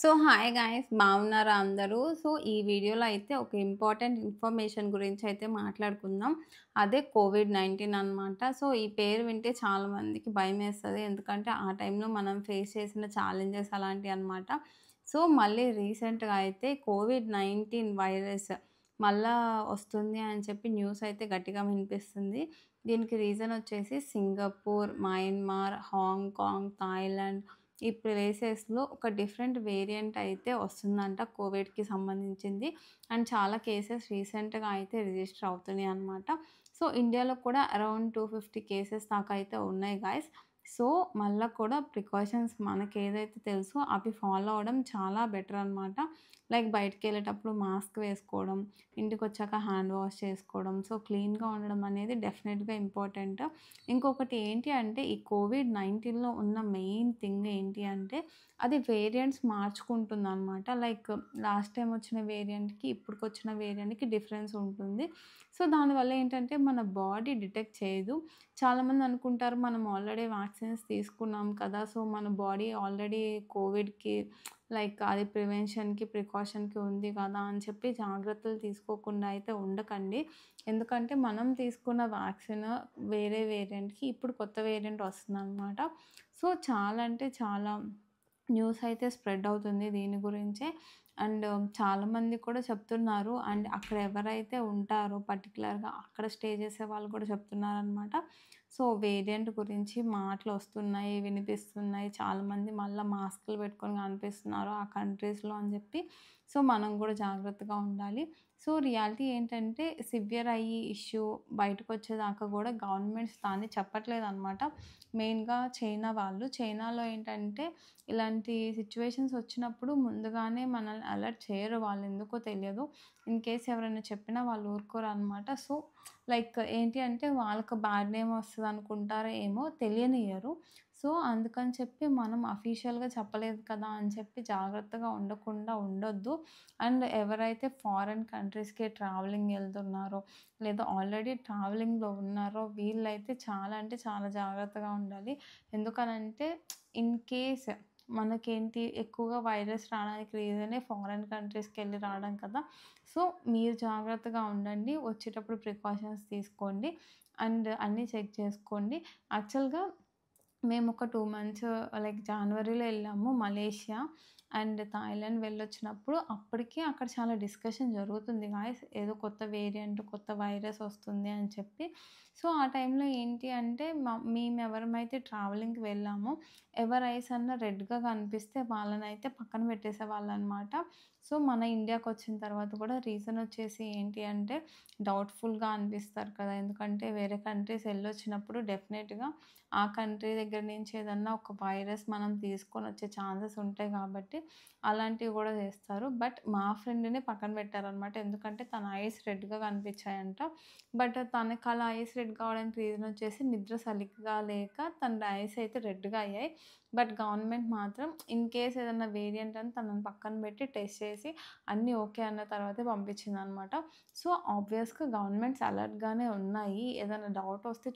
So, hi guys బాగున్నారా అందరూ? So, ఈ వీడియోలో అయితే ఒక ఇంపార్టెంట్ ఇన్ఫర్మేషన్ గురించి అయితే మాట్లాడుకుందాం. అదే కోవిడ్-19 అనమాట. సో, ఈ పేరు వింటే చాలా మందికి భయమేస్తది. ఎందుకంటే, ఆ టైంలో మనం ఫేస్ చేసిన ఛాలెంజెస్ అలాంటియనమాట. సో, మళ్ళీ రీసెంట్‌గా అయితే కోవిడ్-19 వైరస్ మళ్ళా వస్తుంది అని చెప్పి న్యూస్ అయితే గట్టిగా వినిపిస్తుంది. దీనికి రీజన్ వచ్చేసి సింగపూర్, మయన్మార్, హాంకాంగ్, థాయిలాండ్ ఈ ప్లేసెస్‌లో ఒక డిఫరెంట్ వేరియంట్ అయితే వస్తుందంట కోవిడ్‌కి సంబంధించింది. అండ్ చాలా కేసెస్ రీసెంట్‌గా అయితే రిజిస్టర్ అవుతున్నాయన్నమాట. సో, ఇండియాలో కూడా అరౌండ్ 250 కేసెస్ దాకా అయితే ఉన్నాయి గైస్. సో, మళ్ళా కూడా ప్రికాషన్స్ మనకేదైతే తెలుసో అవి ఫాలో అవ్వడం చాలా బెటర్ అనమాట. లైక్ బయటికెళ్ళేటప్పుడు మాస్క్ వేసుకోవడం, ఇంటికొచ్చాక హ్యాండ్ వాష్ చేసుకోవడం. సో, క్లీన్‌గా ఉండడం అనేది డెఫినిట్‌గా ఇంపార్టెంట్. ఇంకొకటి ఏంటి అంటే ఈ కోవిడ్-19లో ఉన్న మెయిన్ థింగ్ ఏంటి అంటే అది వేరియంట్స్ మార్చుకుంటుందనమాట. లైక్ లాస్ట్ టైమ్ వచ్చిన వేరియంట్‌కి ఇప్పటికొచ్చిన వేరియంట్‌కి డిఫరెన్స్ ఉంటుంది. సో, దానివల్ల ఏంటంటే మన బాడీ డిటెక్ట్ చేయదు. చాలామంది అనుకుంటారు మనం ఆల్రెడీ వ్యాక్సిన్స్ తీసుకున్నాం కదా! సో, మన బాడీ ఆల్రెడీ కోవిడ్‌కి లైక్ అది ప్రివెన్షన్‌కి, ప్రికాషన్‌కి ఉంది కదా! అని చెప్పి జాగ్రత్తలు తీసుకోకుండా అయితే ఉండకండి. ఎందుకంటే మనం తీసుకున్న వ్యాక్సిన్ వేరే వేరియంట్‌కి ఇప్పుడు కొత్త వేరియంట్ వస్తుందనమాట. సో, చాలా అంటే చాలా న్యూస్ అయితే స్ప్రెడ్ అవుతుంది దీని గురించే. అండ్ చాలామంది కూడా చెప్తున్నారు. అండ్ అక్కడ ఎవరైతే ఉంటారో పర్టిక్యులర్‌గా అక్కడ స్టే చేసే వాళ్ళు కూడా చెప్తున్నారనమాట. సో, వేరియంట్ గురించి మాటలొస్తున్నాయి, వినిపిస్తున్నాయి. చాలామంది మళ్ళా మాస్కులు పెట్టుకొని కనిపిస్తున్నారు ఆ కంట్రీస్‌లో అని చెప్పి. సో, మనం కూడా జాగ్రత్తగా ఉండాలి. సో, రియాలిటీ ఏంటంటే సివియర్ అయ్యి ఇష్యూ బయటకొచ్చేదాకా గూడా గవర్నమెంట్స్ దాన్ని చెప్పట్లేదనమాట. మెయిన్‌గా చైనా వాళ్ళు. చైనాలో ఏంటంటే ఇలాంటి సిట్యుయేషన్స్ వచ్చినప్పుడు ముందుగానే మనల్ని అలర్ట్ చేయరు వాళ్ళెందుకో తెలియదు. ఇన్ కేస్ ఎవరైనా చెప్పినా వాళ్ళు ఊరుకోరనమాట. సో, లైక్ ఏంటి అంటే వాళ్ళకి బ్యాడ్ నేమ్ వస్తదనుకుంటారో ఏమో తెలియనియ్యరు. సో, అందుకని చెప్పి మనం అఫీషియల్‌గా చెప్పలేదు కదా! అని చెప్పి జాగ్రత్తగా ఉండకుండా ఉండొద్దు. అండ్ ఎవరైతే ఫారెన్ కంట్రీస్‌కి ట్రావెలింగ్ ఎళ్తున్నారో, లేదా ఆల్రెడీ ట్రావెలింగ్‌లో ఉన్నారో వీళ్ళైతే చాలా అంటే చాలా జాగ్రత్తగా ఉండాలి. ఎందుకనంటే ఇన్ కేస్ మనకేంటి ఎక్కువగా వైరస్ రావడానికి రీజనే ఫారెన్ కంట్రీస్‌కెళ్ళి రావడం కదా! సో, మీరు జాగ్రత్తగా ఉండండి. వచ్చేటప్పుడు ప్రికాషన్స్ తీసుకోండి. అండ్ అన్నీ చెక్ చేసుకోండి. యాక్చువల్‌గా మేమొక 2 మంత్స్ లైక్ జనవరిలో ఎళ్ళాము మలేషియా అండ్ థాయిలాండ్ వెళ్ళొచ్చినప్పుడు అప్పటికి అక్కడ చాలా డిస్కషన్ జరుగుతుంది గాయ్స్. ఏదో కొత్త వేరియంట్, కొత్త వైరస్ వస్తుంది అని చెప్పి. సో, ఆ టైంలో ఏంటి అంటే మేమెవరమైతే ట్రావెలింగ్‌కి వెళ్ళామో ఎవరి ఐస్ అన్నా రెడ్‌గా కనిపిస్తే వాళ్ళనైతే పక్కన పెట్టేసేవాళ్ళనమాట. సో, మన ఇండియాకొచ్చిన తర్వాత కూడా రీజన్ వచ్చేసి ఏంటి అంటే డౌట్‌ఫుల్‌గా అనిపిస్తారు కదా! ఎందుకంటే వేరే కంట్రీస్ ఎళ్ళొచ్చినప్పుడు డెఫినెట్‌గా ఆ కంట్రీ దగ్గర నుంచి ఏదన్నా ఒక వైరస్ మనం తీసుకొనొచ్చే ఛాన్సెస్ ఉంటాయి కాబట్టి, అలాంటివి గూడా చేస్తారు. బట్ మా ఫ్రెండ్‌ని పక్కన పెట్టారనమాట. ఎందుకంటే తన ఐస్ రెడ్‌గా కనిపించాయంట. బట్ తనకలా ఐస్ రెడ్ కావడానికి రీజన్ వచ్చేసి నిద్ర సరిగ్గా లేక తన ఐస్ అయితే రెడ్‌గా అయ్యాయి. బట్ గవర్నమెంట్ మాత్రం ఇన్ కేస్ ఏదన్నా వేరియంట్ అని తనని పక్కన పెట్టి టెస్ట్ చేసి అన్నీ ఓకే అన్న తర్వాతే పంపించిందనమాట. సో, ఆబ్వియస్‌గా గవర్నమెంట్స్ అలర్ట్‌గానే ఉన్నాయి. ఏదైనా డౌట్ వస్తే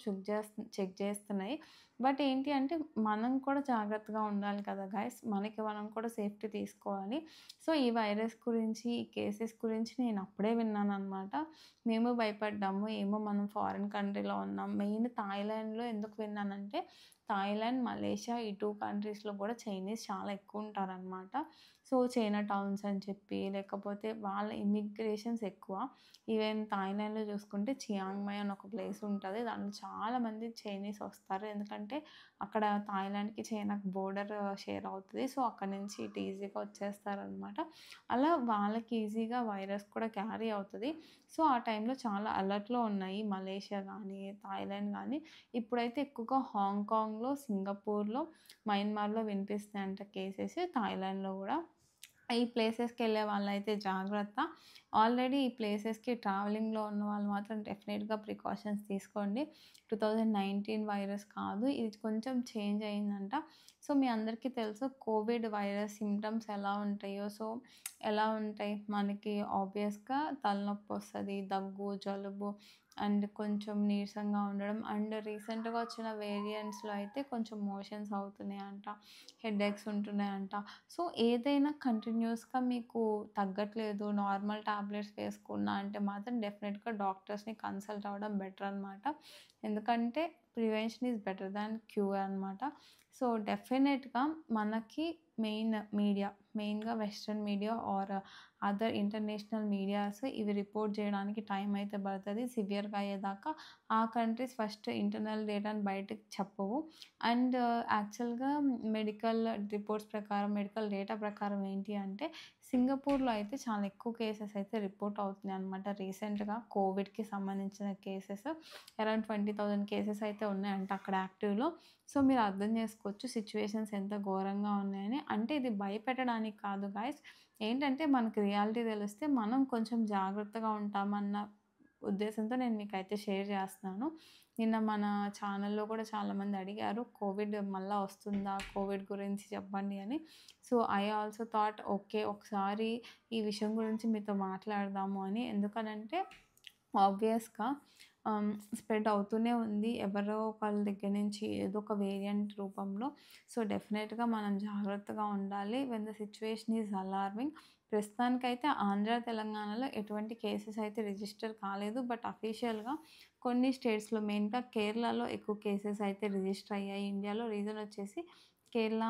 చెక్ చేస్తున్నాయి. బట్ ఏంటి అంటే మనం కూడా జాగ్రత్తగా ఉండాలి కదా గైస్! మనకి మనం కూడా సేఫ్టీ తీసుకోవాలి. సో, ఈ వైరస్ గురించి, ఈ కేసెస్ గురించి నేను అప్పుడే విన్నాననమాట. మేము భయపడ్డాము. ఏమో మనం ఫారిన్ కంట్రీలో ఉన్నాం. మెయిన్ థాయిలాండ్‌లో ఎందుకు విన్నానంటే థాయిలాండ్, మలేషియా ఈ 2 కంట్రీస్‌లో కూడా చైనీస్ చాలా ఎక్కువుంటారనమాట. సో, చైనా టౌన్స్ అని చెప్పి లేకపోతే వాళ్ళ ఇమిగ్రేషన్స్ ఎక్కువ. ఈవెన్ థాయిలాండ్‌లో చూసుకుంటే చియాంగ్ మాయ్ అని ఒక ప్లేస్ ఉంటది. దాంట్లో చాలామంది చైనీస్ వస్తారు. ఎందుకంటే అక్కడ థాయిలాండ్‌కి, చైనాకి బోర్డర్ షేర్ అవుతది. సో, అక్కడి నుంచి ఇటు ఈజీగా వచ్చేస్తారనమాట. అలా వాళ్ళకి ఈజీగా వైరస్ కూడా క్యారీ అవుతది. సో, ఆ టైంలో చాలా అలర్ట్‌లో ఉన్నాయి మలేషియా గానీ, థాయిలాండ్ గానీ. ఇప్పుడైతే ఎక్కువగా హాంకాంగ్‌లో, సింగపూర్‌లో, మయన్మార్‌లో వినిపిస్తున్నాయంట కేసెస్. థాయిలాండ్‌లో గూడా. ఈ ప్లేసెస్‌కెళ్ళే వాళ్ళైతే జాగ్రత్త. ఆల్రెడీ ఈ ప్లేసెస్‌కి ట్రావెలింగ్‌లో ఉన్న వాళ్ళు మాత్రం డెఫినిట్‌గా ప్రికాషన్స్ తీసుకోండి. 2019 వైరస్ కాదు. ఇది కొంచెం చేంజ్ అయిందంట. సో, మీ అందరికీ తెలుసు కోవిడ్ వైరస్ సింప్టమ్స్ ఎలా ఉంటాయో. సో, ఎలా ఉంటాయి మనకి ఆబ్వియస్‌గా తలనొప్పొస్తది, దగ్గు, జలుబు అండ్ కొంచెం నీరసంగా ఉండడం అండ్ రీసెంట్‌గా వచ్చిన వేరియంట్స్‌లో అయితే కొంచెం మోషన్స్ అవుతున్నాయంట. హెడేక్స్ ఉంటున్నాయంట. సో, ఏదైనా కంటిన్యూయస్‌గా మీకు తగ్గట్లేదు, నార్మల్ టాబ్లెట్స్ వేసుకున్నా అంటే మాత్రం డెఫినిట్‌గా డాక్టర్స్‌ని కన్సల్ట్ అవ్వడం బెటర్ అనమాట. ఎందుకంటే prevention is better than cure అనమాట. సో, డెఫినెట్‌గా మనకి మెయిన్‌గా western media or other international medias ఇవి రిపోర్ట్ చేయడానికి టైం అయితే పడతది. సివియర్‌గా అయ్యేదాకా ఆ కంట్రీస్ ఫస్ట్ ఇంటర్నల్ డేటాని బయటకి చెప్పవు. అండ్ యాక్చువల్‌గా మెడికల్ రిపోర్ట్స్ ప్రకారం, మెడికల్ డేటా ప్రకారం ఏంటి అంటే సింగపూర్‌లో అయితే చాలా ఎక్కువ కేసెస్ అయితే రిపోర్ట్ అవుతున్నాయన్నమాట. రీసెంట్‌గా కోవిడ్‌కి సంబంధించిన కేసెస్ అరౌండ్ 20,000 కేసెస్ అయితే ఉన్నాయంట అక్కడ యాక్టివ్‌లో. సో, మీరు అర్థం చేసుకోవచ్చు సిట్యుయేషన్స్ ఎంత ఘోరంగా ఉన్నాయని. అంటే ఇది భయపెట్టడానికి కాదు గైస్. ఏంటంటే మనకు రియాలిటీ తెలిస్తే మనం కొంచెం జాగ్రత్తగా ఉంటామన్న ఉద్దేశంతో నేను మీకైతే షేర్ చేస్తున్నాను. నిన్న మన ఛానల్‌లో కూడా చాలామంది అడిగారు కోవిడ్ మళ్ళా వస్తుందా? కోవిడ్ గురించి చెప్పండి అని. So, I also thought okay. ఒకసారి ఈ విషయం గురించి మీతో మాట్లాడదాము అని. ఎందుకనంటే ఆబ్వియస్‌గా స్ప్రెడ్ అవుతూనే ఉంది. ఎవరో ఒకళ్ళ దగ్గర నుంచి ఏదో ఒక వేరియంట్ రూపంలో. సో, డెఫినెట్‌గా మనం జాగ్రత్తగా ఉండాలి. When the situation is alarming. ప్రస్తుతానికైతే ఆంధ్ర, తెలంగాణలో ఎటువంటి కేసెస్ అయితే రిజిస్టర్ కాలేదు. బట్ అఫీషియల్‌గా కొన్ని స్టేట్స్‌లో మెయిన్‌గా కేరళలో ఎక్కువ కేసెస్ అయితే రిజిస్టర్ అయ్యాయి ఇండియాలో. రీజన్ వచ్చేసి కేరళ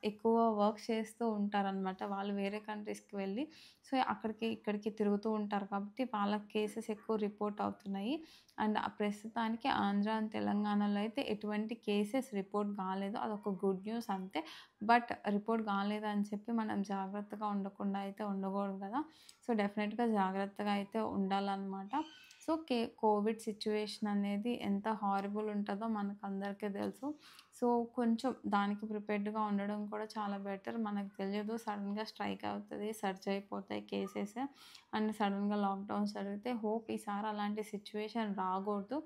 ఎక్కువ వర్క్ చేస్తూ ఉంటారనమాట. వాళ్ళు వేరే కంట్రీస్‌కి వెళ్ళి సో, అక్కడికి, ఇక్కడికి తిరుగుతూ ఉంటారు కాబట్టి వాళ్ళ కేసెస్ ఎక్కువ రిపోర్ట్ అవుతున్నాయి. అండ్ ప్రస్తుతానికి ఆంధ్ర అండ్ తెలంగాణలో అయితే ఎటువంటి కేసెస్ రిపోర్ట్ కాలేదు. అదొక గుడ్ న్యూస్ అంతే. బట్ రిపోర్ట్ కాలేదని చెప్పి మనం జాగ్రత్తగా ఉండకుండా అయితే ఉండకూడదు కదా! సో, డెఫినెట్‌గా జాగ్రత్తగా అయితే ఉండాలనమాట. సో, కోవిడ్ సిట్యుయేషన్ అనేది ఎంత హారిబుల్ ఉంటదో మనకందరికీ తెలుసు. సో, కొంచెం దానికి ప్రిపేర్డ్‌గా ఉండడం కూడా చాలా బెటర్. మనకు తెలియదు సడెన్‌గా స్ట్రైక్ అవుతది. సర్జ్ అయిపోతాయి కేసెస్. అండ్ సడెన్‌గా లాక్‌డౌన్స్ జరిగితే హోప్ ఈసారి అలాంటి సిట్యుయేషన్ రాకూడదు.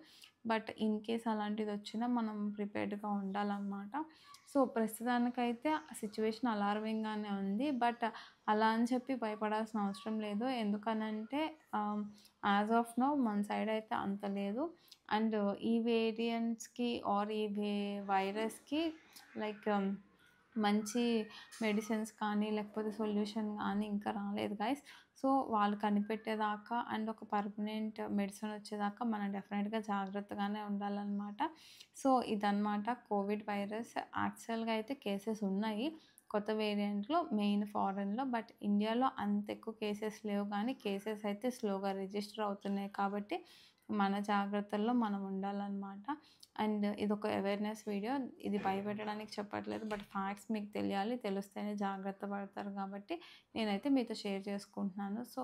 బట్ ఇన్ కేస్ అలాంటిదొచ్చినా మనం ప్రిపేర్డ్‌గా ఉండాలనమాట. సో, ప్రస్తుతానికైతే సిట్యుయేషన్ అలార్మింగ్‌గానే ఉంది. బట్ అలా అని చెప్పి భయపడాల్సిన అవసరం లేదు. ఎందుకనంటే యాస్ ఆఫ్ నౌ మన సైడ్ అయితే అంత లేదు. అండ్ ఈ వేరియంట్స్‌కి ఆర్ ఈ వైరస్‌కి లైక్ మంచి మెడిసిన్స్ కానీ, లేకపోతే సొల్యూషన్ గానీ ఇంకా రాలేదు గైస్. సో, వాళ్ళు కనిపెట్టేదాకా అండ్ ఒక పర్మనెంట్ మెడిసిన్ వచ్చేదాకా మనం డెఫినెట్‌గా జాగ్రత్తగానే ఉండాలనమాట. సో, ఇదనమాట కోవిడ్ వైరస్. యాక్చువల్‌గా అయితే కేసెస్ ఉన్నాయి. కొత్త వేరియంట్‌లో మెయిన్ ఫారెన్‌లో. బట్ ఇండియాలో అంత ఎక్కువ కేసెస్ లేవు గానీ, కేసెస్ అయితే స్లోగా రిజిస్టర్ అవుతున్నాయి కాబట్టి, మన జాగ్రత్తల్లో మనం ఉండాలనమాట. అండ్ ఇదొక అవేర్‌నెస్ వీడియో. ఇది భయపెట్టడానికి చెప్పట్లేదు. బట్ ఫ్యాక్ట్స్ మీకు తెలియాలి. తెలిస్తేనే జాగ్రత్త పడతారు కాబట్టి నేనైతే మీతో షేర్ చేసుకుంటున్నాను. సో,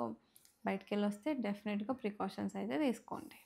బయటికెళ్ళొస్తే డెఫినిట్‌గా ప్రికాషన్స్ అయితే తీసుకోండి.